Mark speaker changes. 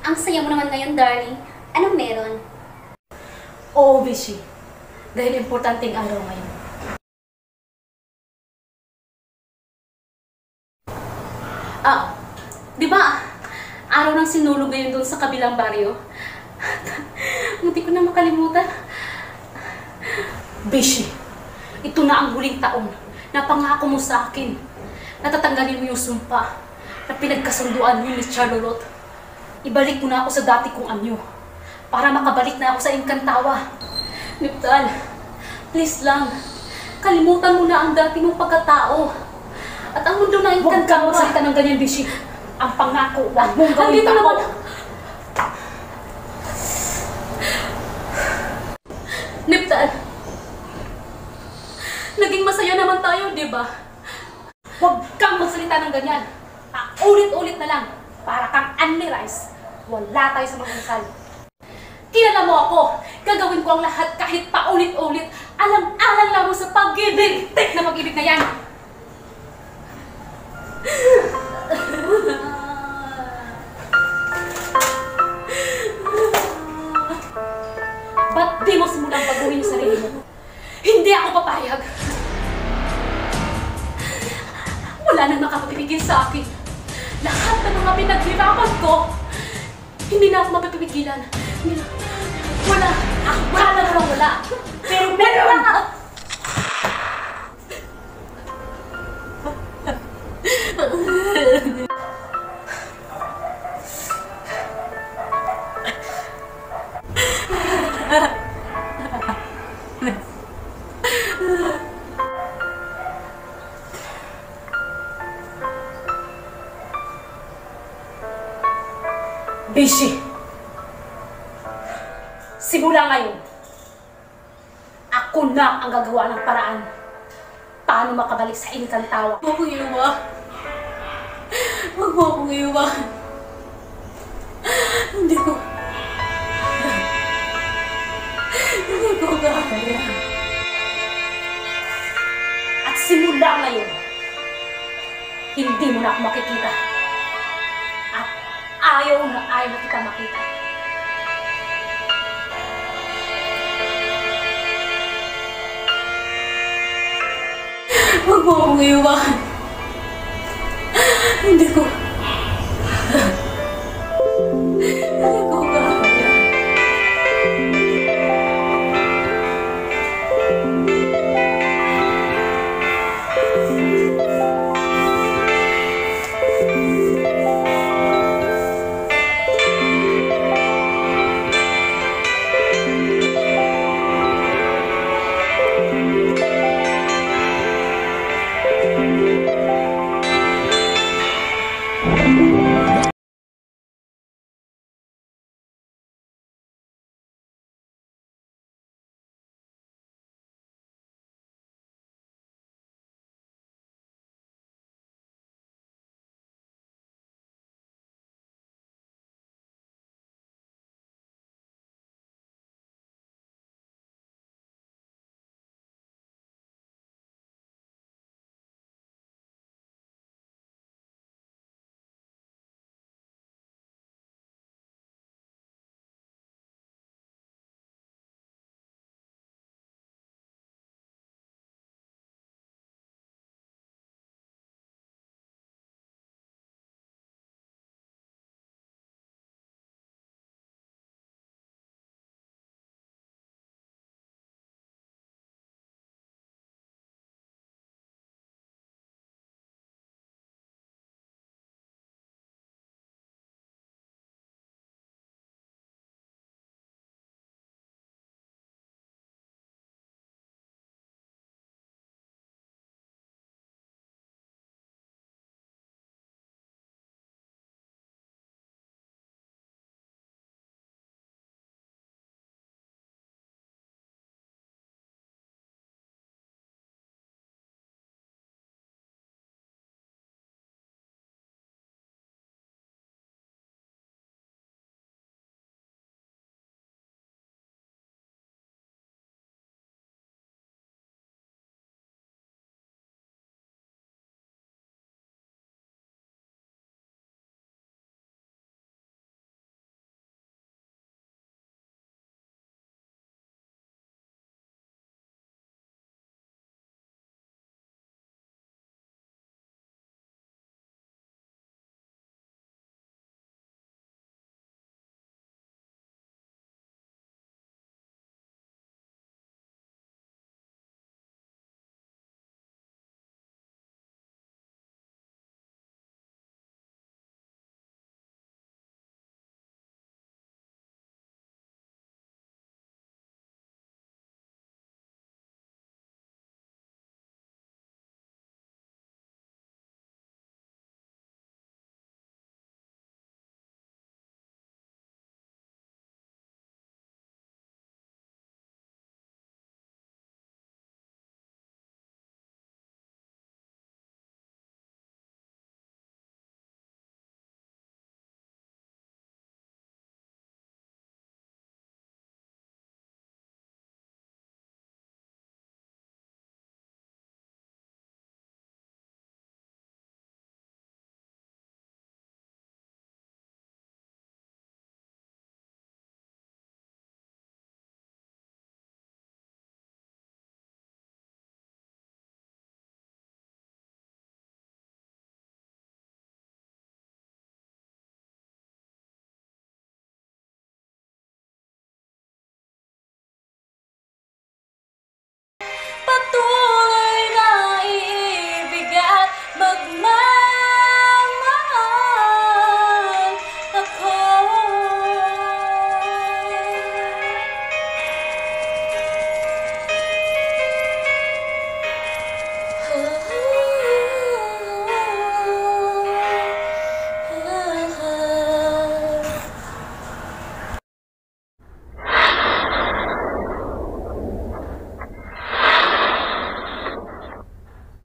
Speaker 1: Ang saya mo naman ngayon, darling. Anong meron?
Speaker 2: Oo, Bishi. Dahil importanteng araw ngayon. Di ba? Araw ng sinulog ngayon doon sa kabilang baryo. Hindi ko na makalimutan. Bishi, ito na ang huling taon na pangako mo sa akin. Natatanggalin mo yung sumpa na pinagkasunduan mo ni Charlotte. Ibalik mo na ako sa dati kong anyo para makabalik na ako sa Encantawa. Neptal, please lang, kalimutan mo na ang dati mong pagkatao. At ang mundo na Encantawa. Huwag kang magsalita ng ganyan, Bishi. Ang pangako, huwag mong gawin pa ako. Neptal, naging masaya naman tayo, di ba? Huwag kang magsalita ng ganyan. Ulit-ulit na lang. Para kang Anne Rice. Wala tayo sa mga insal. Kilala mo ako. Gagawin ko ang lahat kahit paulit-ulit. Alang-alang lang mo sa pag-ibig. Tek na pag-ibig na yan. Ba't di mo simulang baguhin yung sarili mo? Hindi ako papayag. Wala nang makapapipigil sa akin. Lahat ng mga pinaghirapan ko, hindi na ako mapapipigilan. Wala. Wala na wala. Pero meron! Bishi, simula ngayon, ako na ang gagawa ng paraan paano makabalik sa Encantawa. Huwag mo akong iiwan. Huwag mo akong iiwan. Hindi ko kaya. At simula ngayon, hindi mo na ako makikita. Ayaw na kita makita. Huwag mo akong iwan. Hindi ko